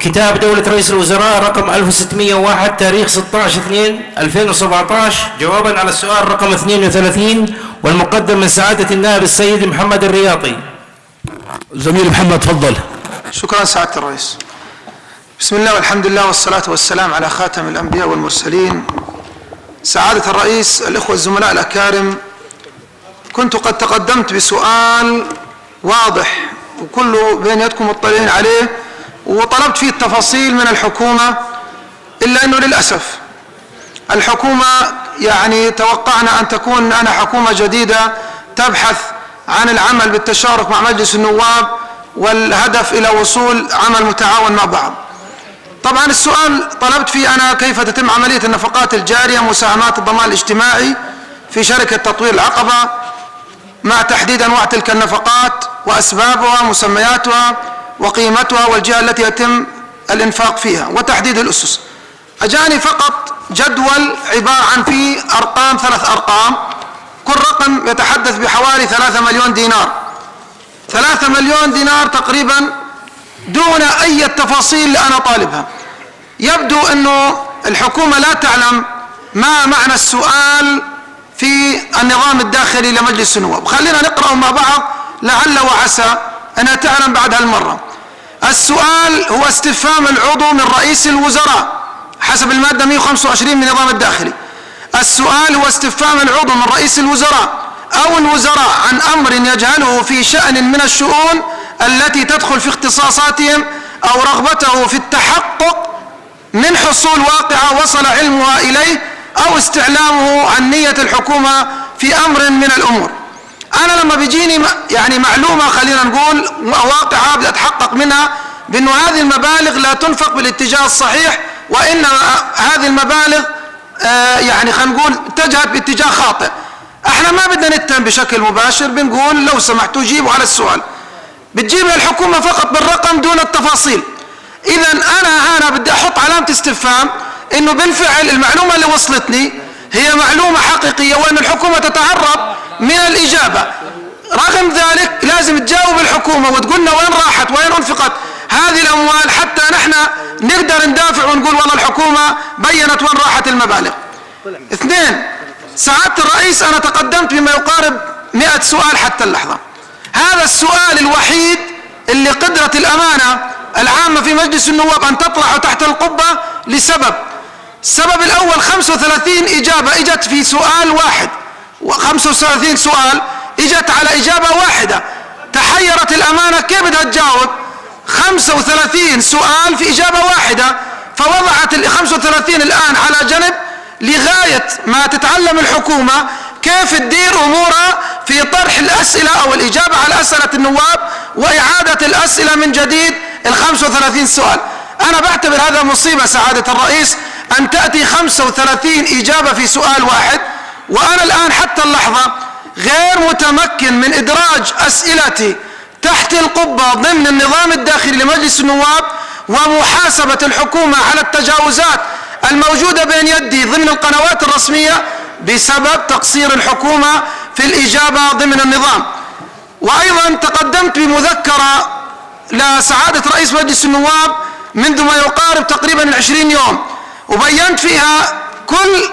كتاب دولة رئيس الوزراء رقم 1601 تاريخ 16/2/2017 جوابا على السؤال رقم 32 والمقدم من سعادة النائب السيد محمد الرياضي. زميل محمد تفضل. شكرا سعادة الرئيس. بسم الله والحمد لله والصلاة والسلام على خاتم الأنبياء والمرسلين. سعادة الرئيس، الإخوة الزملاء الأكارم، كنت قد تقدمت بسؤال واضح وكل بين يدكم مطلعين عليه وطلبت فيه التفاصيل من الحكومة، إلا أنه للأسف الحكومة يعني توقعنا أن تكون أنا حكومة جديدة تبحث عن العمل بالتشارك مع مجلس النواب والهدف إلى وصول عمل متعاون مع بعض. طبعا السؤال طلبت فيه أنا كيف تتم عملية النفقات الجارية مساهمات الضمان الاجتماعي في شركة تطوير العقبة، مع تحديد أنواع تلك النفقات وأسبابها ومسمياتها وقيمتها والجهة التي يتم الإنفاق فيها وتحديد الأسس. أجاني فقط جدول عبارة عن فيه أرقام، 3 أرقام، كل رقم يتحدث بحوالي 3 مليون دينار، 3 مليون دينار تقريبا، دون أي تفاصيل اللي أنا طالبها. يبدو أنه الحكومة لا تعلم ما معنى السؤال في النظام الداخلي لمجلس النواب. خلينا نقرأه مع بعض لعل وعسى أنها تعلم بعد هالمرة. السؤال هو استفهام العضو من رئيس الوزراء حسب المادة 125 من النظام الداخلي. السؤال هو استفهام العضو من رئيس الوزراء أو الوزراء عن أمر يجهله في شأن من الشؤون التي تدخل في اختصاصاتهم أو رغبته في التحقق من حصول واقعة وصل علمها إليه أو استعلامه عن نية الحكومة في أمر من الأمور. أنا لما بيجيني يعني معلومة خلينا نقول واقعة بدي أتحقق منها بأنه هذه المبالغ لا تنفق بالاتجاه الصحيح، وإنما هذه المبالغ يعني خلينا نقول اتجهت باتجاه خاطئ. احنا ما بدنا نتهم بشكل مباشر، بنقول لو سمحتوا جيبوا على السؤال. بتجيب الحكومة فقط بالرقم دون التفاصيل. إذا أنا بدي أحط علامة استفهام إنه بالفعل المعلومة اللي وصلتني هي معلومة حقيقية وأن الحكومة تتهرب من الإجابة. رغم ذلك لازم تجاوب الحكومة وتقولنا وين راحت وين أنفقت هذه الأموال حتى نحن نقدر ندافع ونقول والله الحكومة بيّنت وين راحت المبالغ. 2. سعادة الرئيس، أنا تقدمت بما يقارب 100 سؤال حتى اللحظة. هذا السؤال الوحيد اللي قدرت الأمانة العامة في مجلس النواب أن تطرحه تحت القبة لسبب. السبب الأول 35 إجابة إجت في سؤال واحد، و35 سؤال إجت على إجابة واحدة. تحيرت الأمانة كيف بدها تجاوب 35 سؤال في إجابة واحدة، فوضعت ال 35 الآن على جنب لغاية ما تتعلم الحكومة كيف تدير أمورها في طرح الأسئلة أو الإجابة على أسئلة النواب وإعادة الأسئلة من جديد ال 35 سؤال. أنا بعتبر هذا مصيبة سعادة الرئيس أن تأتي 35 إجابة في سؤال واحد، وأنا الآن حتى اللحظة غير متمكن من إدراج أسئلتي تحت القبة ضمن النظام الداخلي لمجلس النواب ومحاسبة الحكومة على التجاوزات الموجودة بين يدي ضمن القنوات الرسمية بسبب تقصير الحكومة في الإجابة ضمن النظام. وأيضا تقدمت بمذكرة لسعادة رئيس مجلس النواب منذ ما يقارب تقريبا 20 يوم، وبينت فيها كل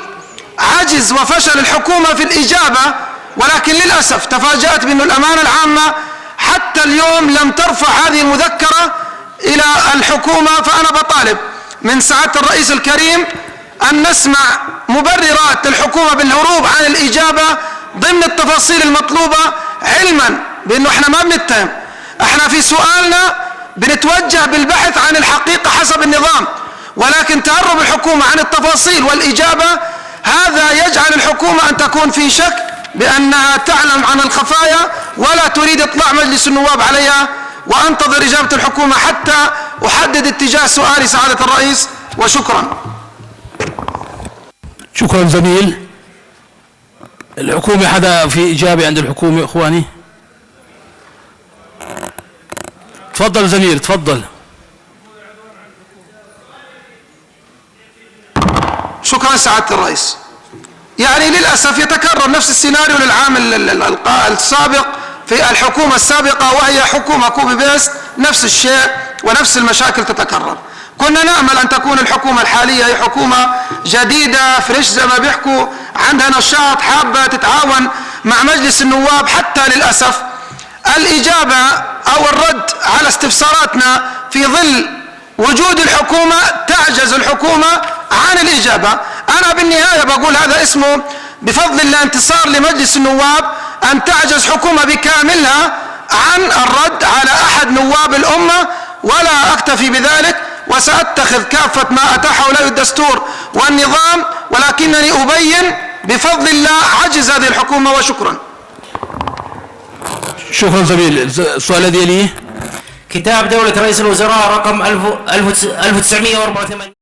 عجز وفشل الحكومة في الإجابة، ولكن للأسف تفاجأت بأن الأمانة العامة حتى اليوم لم ترفع هذه المذكرة إلى الحكومة. فأنا بطالب من سعادة الرئيس الكريم أن نسمع مبررات الحكومة بالهروب عن الإجابة ضمن التفاصيل المطلوبة، علما بأنه احنا ما بنتهم، احنا في سؤالنا بنتوجه بالبحث عن الحقيقة حسب النظام، ولكن تهرب الحكومة عن التفاصيل والإجابة هذا يجعل الحكومة أن تكون في شك بأنها تعلم عن الخفايا ولا تريد إطلاع مجلس النواب عليها. وأنتظر إجابة الحكومة حتى أحدد اتجاه سؤالي سعادة الرئيس، وشكرا. شكرا زميل. الحكومة حدا في إجابة عند الحكومة إخواني؟ تفضل زميل تفضل. شكرا سعادة الرئيس. يعني للأسف يتكرر نفس السيناريو للعام السابق في الحكومة السابقة، وهي حكومة كوبي بيست، نفس الشيء ونفس المشاكل تتكرر. كنا نأمل أن تكون الحكومة الحالية هي حكومة جديدة فريش زي ما بيحكوا، عندها نشاط، حابة تتعاون مع مجلس النواب. حتى للأسف الإجابة أو الرد على استفساراتنا في ظل وجود الحكومة تعجز الحكومة عن الإجابة. أنا بالنهاية بقول هذا اسمه بفضل الله انتصار لمجلس النواب، أن تعجز حكومة بكاملها عن الرد على أحد نواب الأمة. ولا أكتفي بذلك، وسأتخذ كافة ما أتاحه لي الدستور والنظام، ولكنني أبين بفضل الله عجز هذه الحكومة. وشكرا. شكرا زميل. السؤال الذي يليه كتاب دولة رئيس الوزراء رقم 1984.